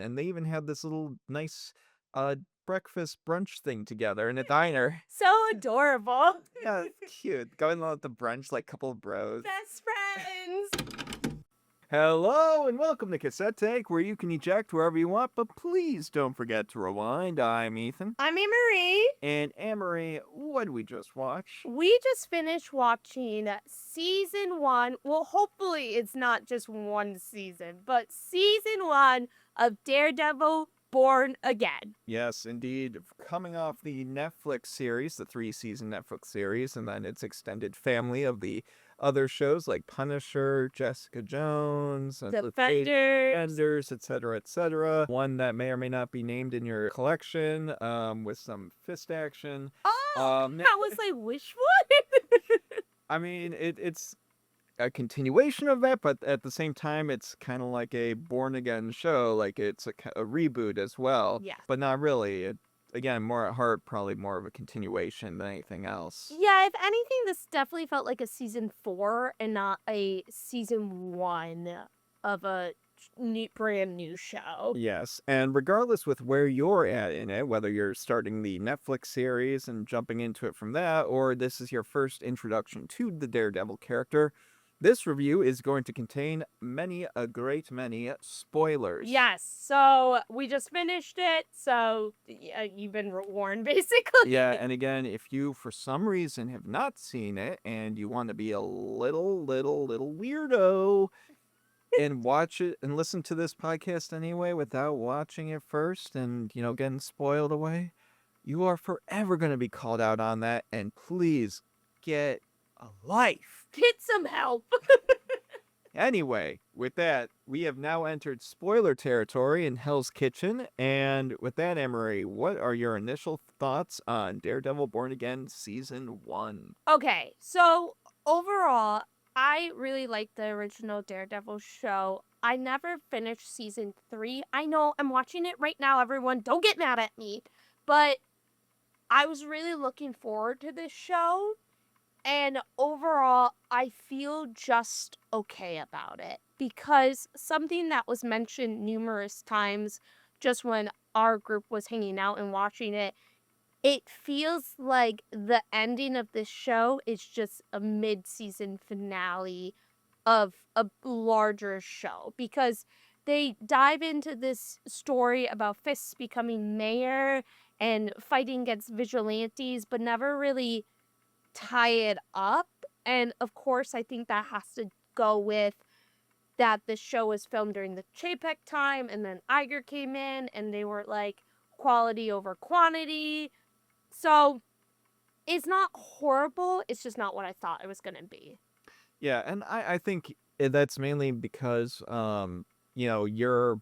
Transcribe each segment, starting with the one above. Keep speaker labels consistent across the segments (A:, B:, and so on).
A: And they even had this little nice uh breakfast brunch thing together in a diner.
B: So adorable.
A: Yeah, it's cute. Going on with the brunch like couple of bros.
B: Best friends.
A: Hello and welcome to Cassette Take, where you can eject wherever you want, but please don't forget to rewind. I'm Ethan.
B: I'm Annmarie.
A: And Annmarie, what did we just watch?
B: We just finished watching season 1. Well, hopefully it's not just one season, but season 1 of Daredevil Born Again.
A: Yes, indeed. Coming off the Netflix series, the 3-season Netflix series, and then its extended family of the other shows like Punisher, Jessica Jones,
B: Defenders.
A: Defenders, etc. One that may or may not be named in your collection, with some fist action.
B: Oh, that was like which one?
A: I mean, it's a continuation of that, but at the same time, it's kind of like a born again show. Like it's a reboot as well.
B: Yeah.
A: But not really. Again, more at heart, probably more of a continuation than anything else.
B: Yeah, if anything, this definitely felt like a season 4 and not a season 1 of a brand new show.
A: Yes, and regardless with where you're at in it, whether you're starting the Netflix series and jumping into it from that, or this is your first introduction to the Daredevil character, this review is going to contain a great many spoilers.
B: Yes, so we just finished it, so you've been warned, basically.
A: Yeah, and again, if you for some reason have not seen it and you want to be a little weirdo and watch it and listen to this podcast anyway without watching it first and, getting spoiled away, you are forever going to be called out on that, and please get a life.
B: Get some help.
A: Anyway, with that, we have now entered spoiler territory in Hell's Kitchen, and with that, Annmarie, what are your initial thoughts on Daredevil Born Again Season 1?
B: Okay, so overall, I really liked the original Daredevil show. I never finished season 3. I know I'm watching it right now, everyone. Don't get mad at me. But I was really looking forward to this show. And overall, I feel just okay about it. Because something that was mentioned numerous times just when our group was hanging out and watching it, it feels like the ending of this show is just a mid-season finale of a larger show, because they dive into this story about Fisk becoming mayor and fighting against vigilantes, but never really tie it up. And of course, I think that has to go with that the show was filmed during the Chapek time, and then Iger came in, and they were like quality over quantity. So it's not horrible. It's just not what I thought it was going to be.
A: Yeah, and I think that's mainly because, your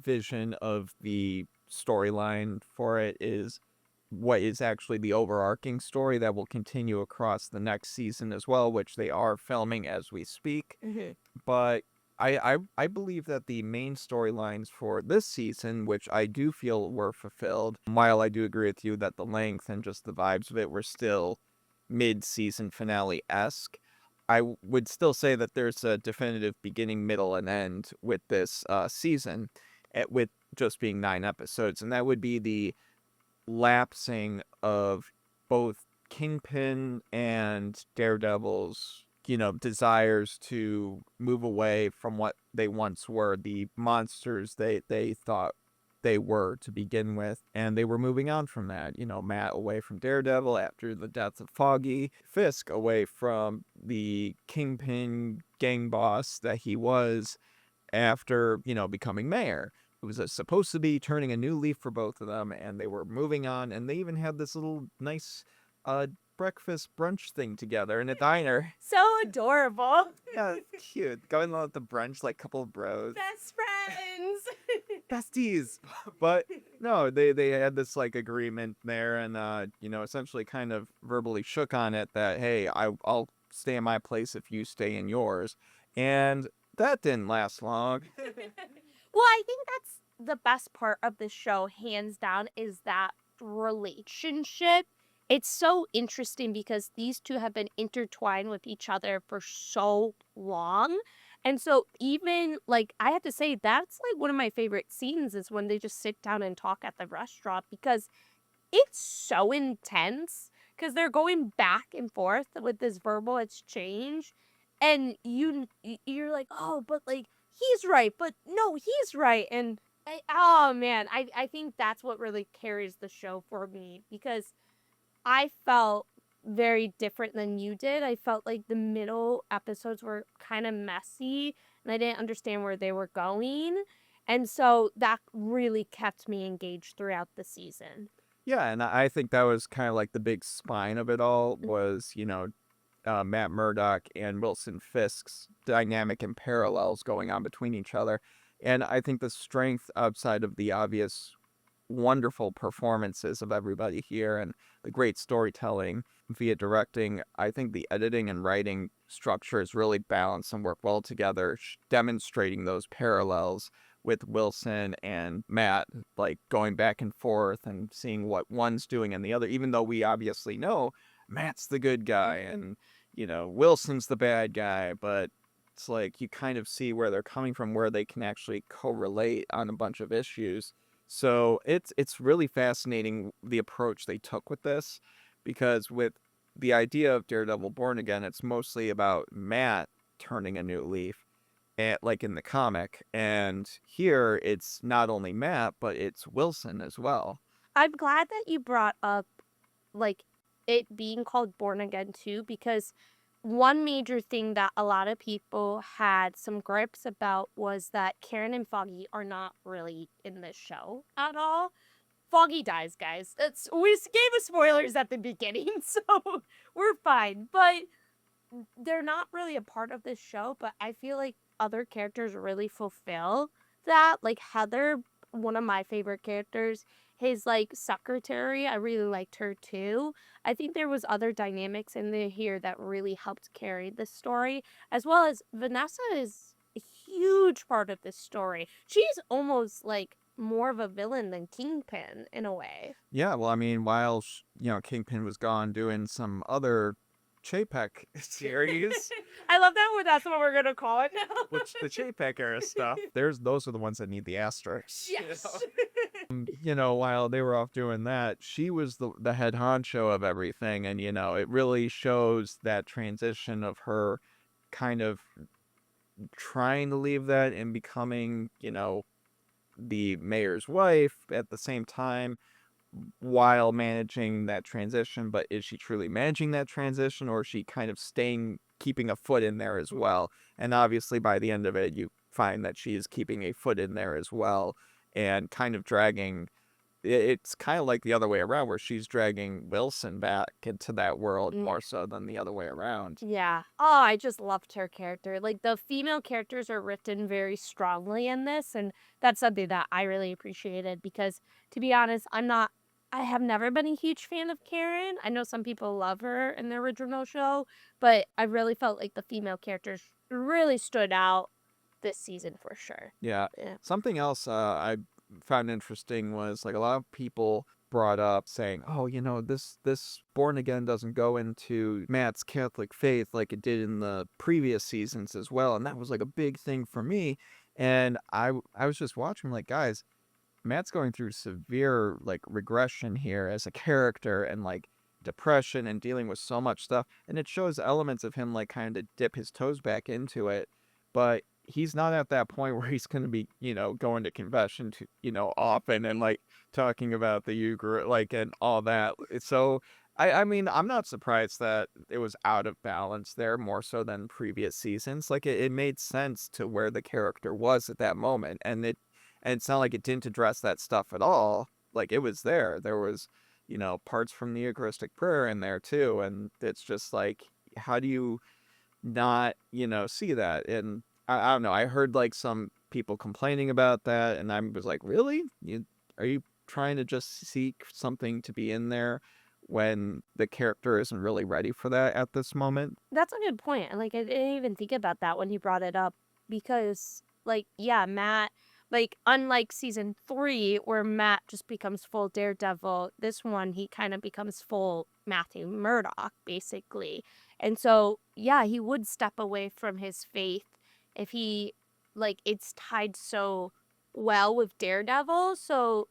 A: vision of the storyline for it is what is actually the overarching story that will continue across the next season as well, which they are filming as we speak.
B: Mm-hmm.
A: But I believe that the main storylines for this season, which I do feel were fulfilled, while I do agree with you that the length and just the vibes of it were still mid-season finale-esque, would still say that there's a definitive beginning, middle, and end with this season, with just being 9 episodes, and that would be the lapsing of both Kingpin and Daredevil's, desires to move away from what they once were, the monsters they thought they were to begin with, and they were moving on from that. Matt away from Daredevil after the death of Foggy, Fisk away from the Kingpin gang boss that he was after, becoming mayor. It was supposed to be turning a new leaf for both of them, and they were moving on, and they even had this little nice breakfast brunch thing together in a diner.
B: So adorable.
A: Yeah, it's cute. Going on with the brunch like couple of bros.
B: Best friends.
A: Besties. But no, they had this like agreement there, and essentially kind of verbally shook on it that, hey, I'll stay in my place if you stay in yours. And that didn't last long.
B: Well, I think that's the best part of the show, hands down, is that relationship. It's so interesting because these two have been intertwined with each other for so long. And so even like I have to say that's like one of my favorite scenes is when they just sit down and talk at the restaurant because it's so intense because they're going back and forth with this verbal exchange, and you're like, "Oh, but, like, he's right, but no, he's right," and oh, man, I think that's what really carries the show for me because I felt very different than you did. I felt like the middle episodes were kinda messy, and I didn't understand where they were going, and so that really kept me engaged throughout the season.
A: Yeah, and I think that was kind of like the big spine of it all was, Matt Murdock and Wilson Fisk's dynamic and parallels going on between each other. And I think the strength outside of the obvious wonderful performances of everybody here and the great storytelling via directing, I think the editing and writing structures really balance and work well together, demonstrating those parallels with Wilson and Matt, like going back and forth and seeing what one's doing and the other, even though we obviously know Matt's the good guy and, Wilson's the bad guy, but it's like you kind of see where they're coming from, where they can actually correlate on a bunch of issues. So it's really fascinating the approach they took with this, because with the idea of Daredevil Born Again, it's mostly about Matt turning a new leaf, like in the comic, and here it's not only Matt, but it's Wilson as well.
B: I'm glad that you brought up, like, it being called Born Again too, because one major thing that a lot of people had some gripes about was that Karen and Foggy are not really in this show at all. Foggy dies, guys. Gave us spoilers at the beginning, so we're fine. But they're not really a part of this show, but I feel like other characters really fulfill that. Like Heather, one of my favorite characters, his like secretary, I really liked her too. I think there was other dynamics in there here that really helped carry the story, as well as Vanessa is a huge part of this story. She's almost like more of a villain than Kingpin in a way.
A: Yeah, well, I mean, while Kingpin was gone doing some other Chapek series,
B: I love that. That's what we're gonna call it now.
A: which the Chapek era stuff, those are the ones that need the asterisks.
B: Yes.
A: While they were off doing that, she was the head honcho of everything, and it really shows that transition of her kind of trying to leave that and becoming, the mayor's wife at the same time while managing that transition. But is she truly managing that transition, or is she kind of keeping a foot in there as well? And obviously by the end of it, you find that she is keeping a foot in there as well and kind of dragging. It's kind of like the other way around, where she's dragging Wilson back into that world more so than the other way around.
B: Yeah. Oh, I just loved her character. Like the female characters are written very strongly in this, and that's something that I really appreciated because to be honest, I have never been a huge fan of Karen. I know some people love her in the original show, but I really felt like the female characters really stood out this season for sure.
A: Yeah.
B: Yeah.
A: Something else I found interesting was like a lot of people brought up saying, "Oh, this Born Again doesn't go into Matt's Catholic faith like it did in the previous seasons as well," and that was like a big thing for me. And I was just watching like, guys, Matt's going through severe like regression here as a character and like depression and dealing with so much stuff, and it shows elements of him like kind of dip his toes back into it, but he's not at that point where he's going to be, going to confession to, often and like talking about the Eucharist, like, and all that. So I mean, I'm not surprised that it was out of balance there more so than previous seasons. Like it made sense to where the character was at that moment, and it's not like it didn't address that stuff at all. Like it was there. There was, parts from the Eucharistic prayer in there too, and it's just like, how do you not, see that? And I don't know. I heard like some people complaining about that, and I was like, really? Are you trying to just seek something to be in there when the character isn't really ready for that at this moment?
B: That's a good point. Like I didn't even think about that when you brought it up because like yeah, Matt like unlike season 3 where Matt just becomes full Daredevil, this one he kind of becomes full Matthew Murdock basically. And so yeah, he would step away from his faith if he, like, it's tied so well with Daredevil. So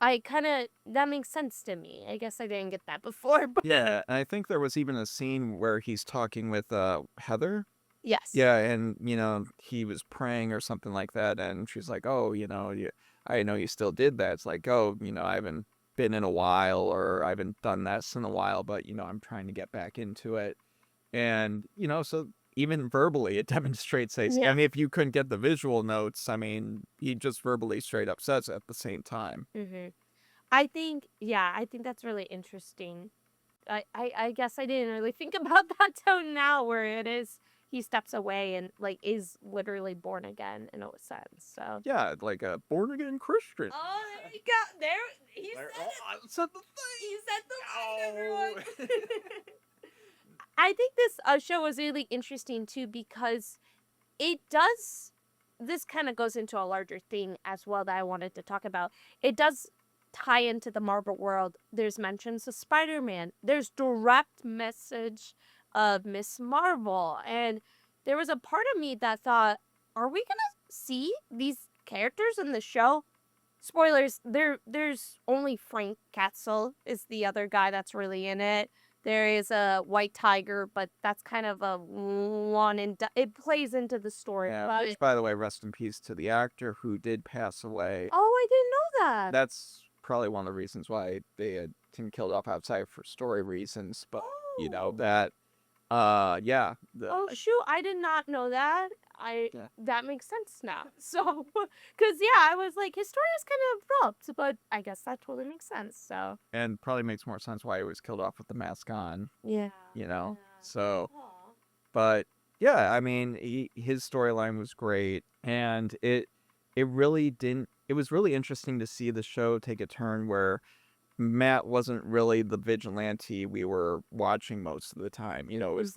B: that makes sense to me. I guess I didn't get that before, but
A: Yeah, and I think there was even a scene where he's talking with Heather.
B: yes.
A: Yeah, and he was praying or something like that, and she's like, "Oh, I know you still did that." It's like, "Oh, I haven't been in a while, or I haven't done this in a while, but I'm trying to get back into it." And so even verbally, it demonstrates. I
B: Yeah.
A: mean, if you couldn't get the visual notes, I mean, he just verbally straight up says it at the same time.
B: Mm-hmm. I think that's really interesting. I guess I didn't really think about that till now, where it is he steps away and like is literally born again in a sense. So
A: Yeah, like a born again Christian.
B: oh, there you go. There he
A: There,
B: said
A: oh,
B: it.
A: I said the thing.
B: He said the line,
A: Oh.
B: everyone. I think this show was really interesting too because it does. This kind of goes into a larger thing as well that I wanted to talk about. It does tie into the Marvel world. There's mentions of Spider-Man. There's direct message of Miss Marvel, and there was a part of me that thought, "Are we gonna see these characters in the show?" Spoilers, there's only Frank Castle is the other guy that's really in it. There is a White Tiger, but that's kind of a one and it plays into the story.
A: Yeah,
B: But
A: which, by the way, rest in peace to the actor who did pass away.
B: oh, I didn't know that.
A: That's probably one of the reasons why they had him killed off outside for story reasons. But
B: Oh.
A: that, yeah,
B: Oh shoot, I did not know that.
A: yeah.
B: That makes sense now. So, cause yeah, I was like, his story is kind of abrupt, but I guess that totally makes sense. So
A: And probably makes more sense why he was killed off with the mask on.
B: yeah,
A: So,
B: Aw.
A: but yeah, I mean, his storyline was great, and it really didn't. It was really interesting to see the show take a turn where Matt wasn't really the vigilante we were watching most of the time. It was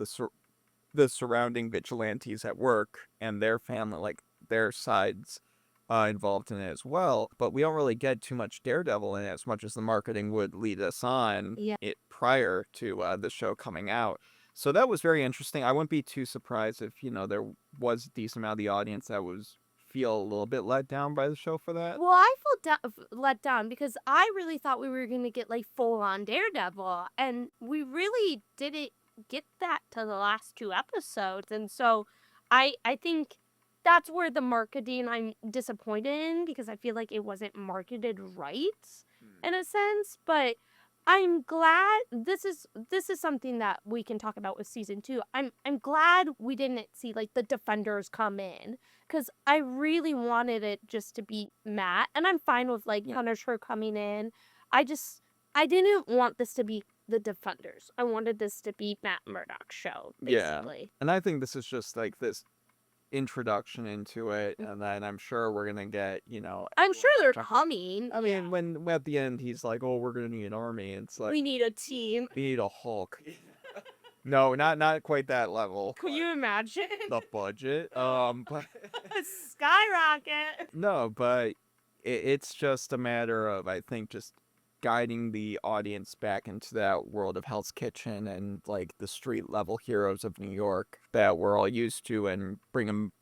A: the surrounding vigilantes at work and their family, like their sides, involved in it as well. But we don't really get too much Daredevil in it as much as the marketing would lead us on
B: Yeah.
A: it prior to the show coming out. So that was very interesting. I wouldn't be too surprised if there was a decent amount of the audience that was feel a little bit let down by the show for that.
B: Well, I felt let down because I really thought we were gonna get like full on Daredevil, and we really didn't get that to the last two episodes. And so, I think that's where the marketing I'm disappointed in because I feel like it wasn't marketed right in a sense. But I'm glad this is something that we can talk about with season 2. I'm glad we didn't see like the Defenders come in because I really wanted it just to be Matt, and I'm fine with like Punisher coming in. I didn't want this to be the Defenders. I wanted this to be Matt Murdock's show, basically.
A: Yeah, and I think this is just like this introduction into it, and then I'm sure we're gonna get
B: I'm sure they're coming.
A: I mean, when at the end he's like, "Oh, we're gonna need an army," it's like
B: We need a team.
A: we need a Hulk. No, not quite that level.
B: Can you imagine?
A: The budget, but
B: Skyrocket.
A: no, but it's just a matter of, I think, just guiding the audience back into that world of Hell's Kitchen and like the street level heroes of New York that we're all used to, and bring them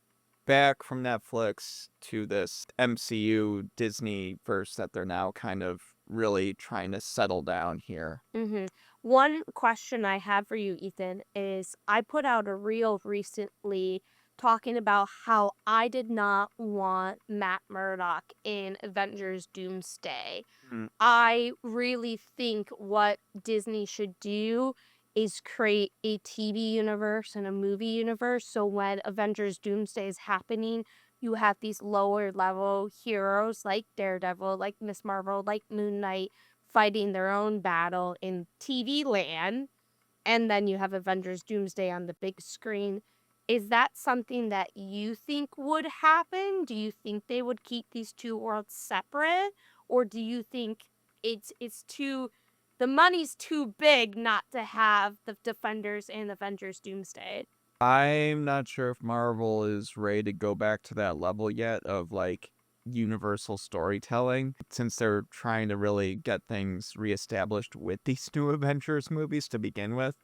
A: back from Netflix to this MCU Disney verse that they're now kind of really trying to settle down here.
B: Mm-hmm. One question I have for you, Ethan, is I put out a reel recently talking about how I did not want Matt Murdock in Avengers Doomsday.
A: Mm.
B: I really think what Disney should do is create a TV universe and a movie universe. So when Avengers Doomsday is happening, you have these lower level heroes like Daredevil, like Miss Marvel, like Moon Knight fighting their own battle in TV land. And then you have Avengers Doomsday on the big screen. Is that something that you think would happen? Do you think they would keep these two worlds separate? Or do you think it's too the money's too big not to have the Defenders and Avengers Doomsday?
A: I'm not sure if Marvel is ready to go back to that level yet of like universal storytelling, since they're trying to really get things reestablished with these new Avengers movies to begin with.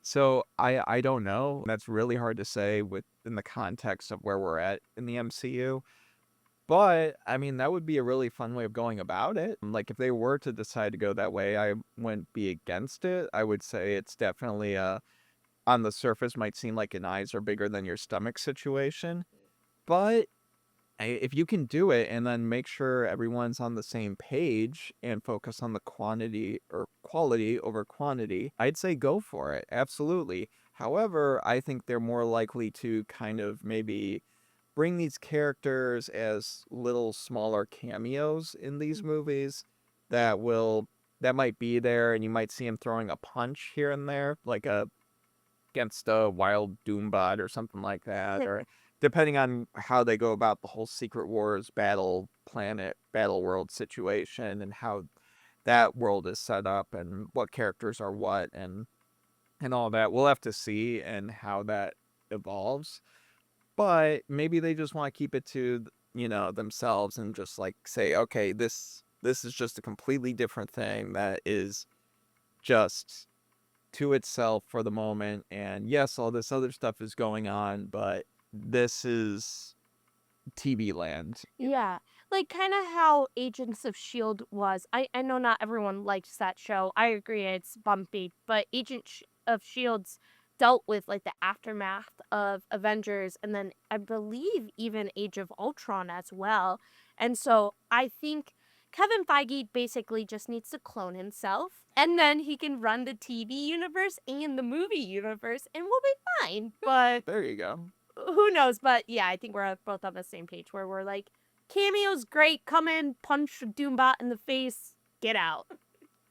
A: So I don't know. That's really hard to say within the context of where we're at in the MCU. But I mean, that would be a really fun way of going about it. Like if they were to decide to go that way, I wouldn't be against it. I would say it's definitely on the surface might seem like an eyes are bigger than your stomach situation. But if you can do it and then make sure everyone's on the same page and focus on the quantity or quality over quantity, I'd say go for it. Absolutely. However, I think they're more likely to kind of maybe bring these characters as little smaller cameos in these movies that will that might be there, and you might see him throwing a punch here and there, like against a wild Doombot or something like that, or depending on how they go about the whole Secret Wars battle planet, battle world situation, and how that world is set up, and what characters are what, and all that. We'll have to see and how that evolves. But maybe they just want to keep it to themselves and just like say, okay, this is just a completely different thing that is just to itself for the moment. And yes, all this other stuff is going on, but this is TV land.
B: Yeah, like kind of how Agents of S.H.I.E.L.D. was. I know not everyone likes that show. I agree, it's bumpy, but of S.H.I.E.L.D.'s dealt with like the aftermath of Avengers and then I believe even Age of Ultron as well. And so I think Kevin Feige basically just needs to clone himself and then he can run the TV universe and the movie universe and we'll be fine. But
A: There you go.
B: who knows? But yeah, I think we're both on the same page where we're like, cameo's great. Come in, punch Doombot in the face, get out.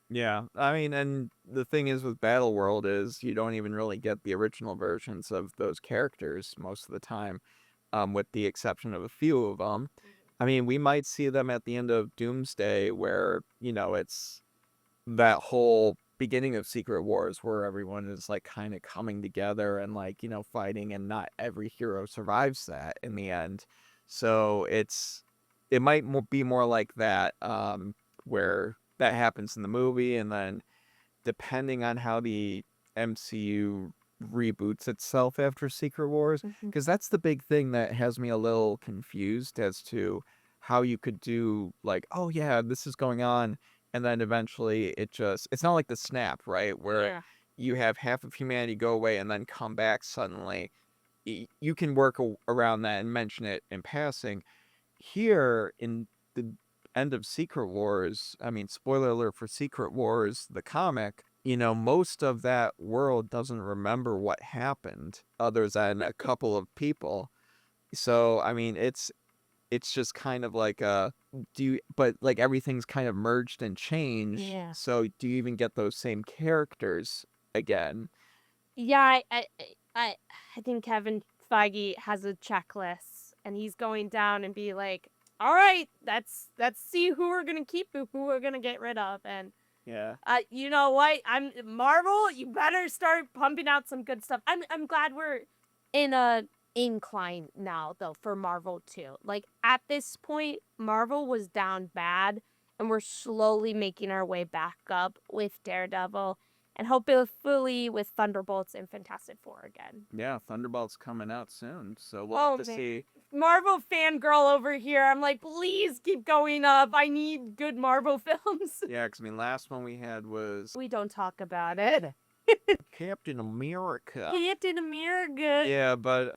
A: Yeah, I mean, and the thing is with Battle World is you don't even really get the original versions of those characters most of the time, with the exception of a few of them. I mean, we might see them at the end of Doomsday where, it's that whole beginning of Secret Wars where everyone is like kind of coming together and like, fighting, and not every hero survives that in the end. So it might be more like that, where that happens in the movie, and then depending on how the MCU reboots itself after Secret Wars, because that's the big thing that has me a little confused as to how you could do like, oh yeah, this is going on, and then eventually it's not like the snap, right? Where
B: Yeah.
A: you have half of humanity go away and then come back suddenly. You can work around that and mention it in passing. Here in the end of Secret Wars, I mean, spoiler alert for Secret Wars, the comic, most of that world doesn't remember what happened other than a couple of people. So, I mean, it's just kind of like but like everything's kind of merged and changed.
B: Yeah.
A: So, do you even get those same characters again?
B: Yeah, I think Kevin Feige has a checklist and he's going down and be like, all right, let's see who we're gonna keep, who we're gonna get rid of. And
A: Yeah.
B: you know what? I'm Marvel. You better start pumping out some good stuff. I'm glad we're in a incline now though for Marvel too. Like at this point, Marvel was down bad, and we're slowly making our way back up with Daredevil, and hopefully with Thunderbolts and Fantastic Four again.
A: Yeah, Thunderbolt's coming out soon, so we'll have to
B: man.
A: see.
B: Marvel fangirl over here. I'm like, please keep going up. I need good Marvel films.
A: Yeah, because I mean, last one we had was
B: We don't talk about it.
A: Captain America.
B: Captain America.
A: Yeah, but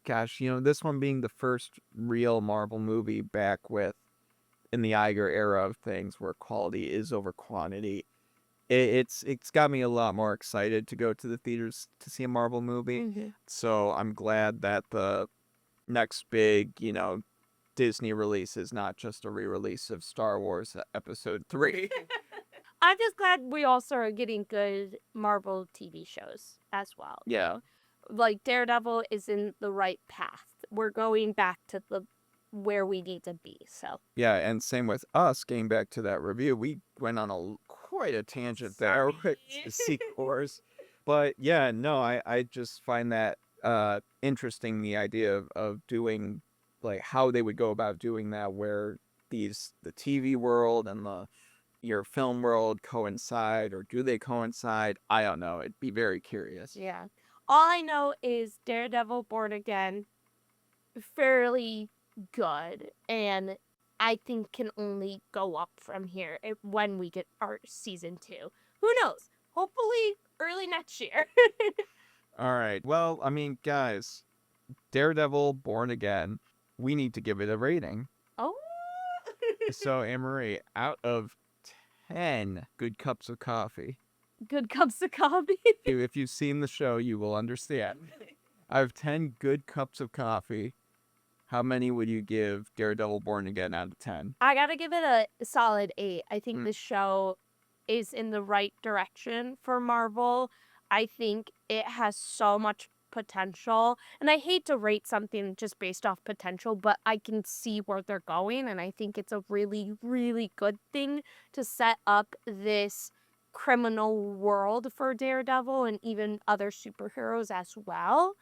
A: gosh, this one being the first real Marvel movie back with in the Iger era of things where quality is over quantity. It's got me a lot more excited to go to the theaters to see a Marvel movie.
B: Mm-hmm.
A: So I'm glad that the next big, Disney release is not just a re-release of Star Wars Episode 3.
B: I'm just glad we also are getting good Marvel TV shows as well.
A: Yeah.
B: Like Daredevil is in the right path. We're going back to the where we need to be. So
A: Yeah, and same with us. Getting back to that review, we went on quite a tangent there with the Secors. But yeah, no, I just find that interesting, the idea of doing like how they would go about doing that, where the TV world and the your film world coincide, or do they coincide? I don't know. It'd be very curious.
B: Yeah. All I know is Daredevil Born Again, fairly good, and I think can only go up from here when we get our season 2. Who knows? Hopefully early next year.
A: All right. Well, I mean, guys, Daredevil Born Again, we need to give it a rating.
B: Oh.
A: So, Annmarie, out of 10 good cups of coffee,
B: Good cups of coffee.
A: if you've seen the show, you will understand. Out of 10 good cups of coffee, how many would you give Daredevil Born Again out of 10?
B: I gotta give it a solid 8. I think the show is in the right direction for Marvel. I think it has so much potential. And I hate to rate something just based off potential, but I can see where they're going. And I think it's a really, really good thing to set up this criminal world for Daredevil and even other superheroes as well.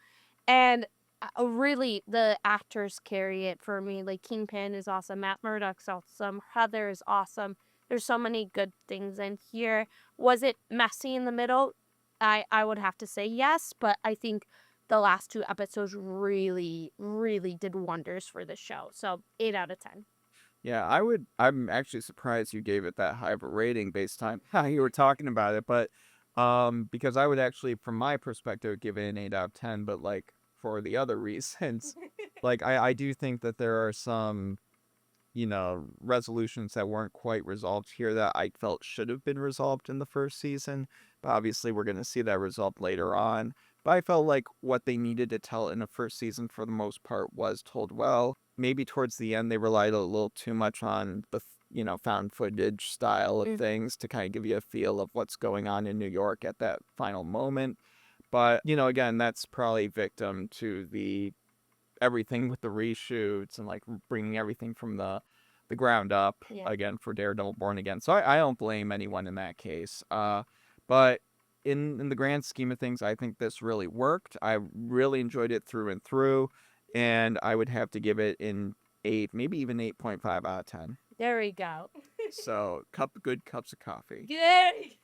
B: And really, the actors carry it for me. Like, Kingpin is awesome. Matt Murdock's awesome. Heather is awesome. There's so many good things in here. Was it messy in the middle? I would have to say yes, but I think the last 2 episodes really, really did wonders for the show. So 8 out of 10.
A: Yeah, I'm actually surprised you gave it that high of a rating based on how you were talking about it, but because I would actually, from my perspective, give it an 8 out of 10, but like for the other reasons. Like I do think that there are some, resolutions that weren't quite resolved here that I felt should have been resolved in the first season. But obviously we're gonna see that resolved later on. But I felt like what they needed to tell in the first season for the most part was told well. Maybe towards the end they relied a little too much on the found footage style of things to kind of give you a feel of what's going on in New York at that final moment. But again, that's probably victim to the everything with the reshoots and like bringing everything from the ground up again for Daredevil Born Again. So I don't blame anyone in that case. But in the grand scheme of things, I think this really worked. I really enjoyed it through and through, and I would have to give it an 8, maybe even 8.5 out of 10.
B: There we go.
A: So good cups of coffee.
B: Yay!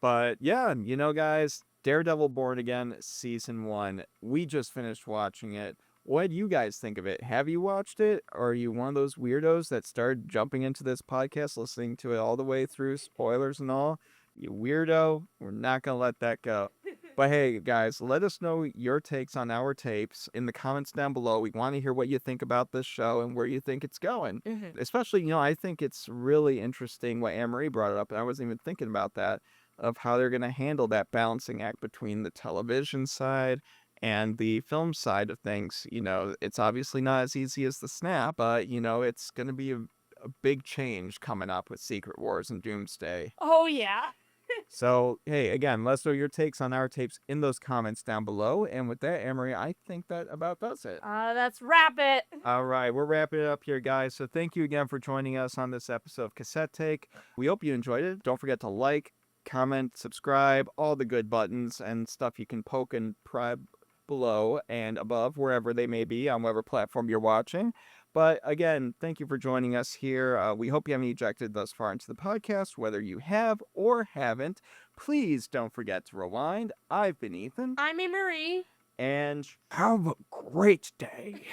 A: But yeah, guys, Daredevil Born Again Season 1. We just finished watching it. What do you guys think of it? Have you watched it? Or are you one of those weirdos that started jumping into this podcast, listening to it all the way through, spoilers and all? You weirdo. We're not going to let that go. But hey, guys, let us know your takes on our tapes in the comments down below. We want to hear what you think about this show and where you think it's going. Especially, I think it's really interesting what Annmarie brought up, and I wasn't even thinking about that, of how they're going to handle that balancing act between the television side and the film side of things. It's obviously not as easy as the snap, but, it's going to be a big change coming up with Secret Wars and Doomsday.
B: Oh, yeah.
A: So, hey, again, let us know your takes on our tapes in those comments down below. And with that, Annmarie, I think that about does it.
B: Let's wrap it.
A: All right, we're wrapping it up here, guys. So thank you again for joining us on this episode of Cassette Take. We hope you enjoyed it. Don't forget to like, comment, subscribe, all the good buttons and stuff you can poke and prod below and above, wherever they may be, on whatever platform you're watching. But again, thank you for joining us here. We hope you haven't ejected thus far into the podcast. Whether you have or haven't, please don't forget to rewind. I've been Ethan.
B: I'm Annmarie.
A: And have a great day.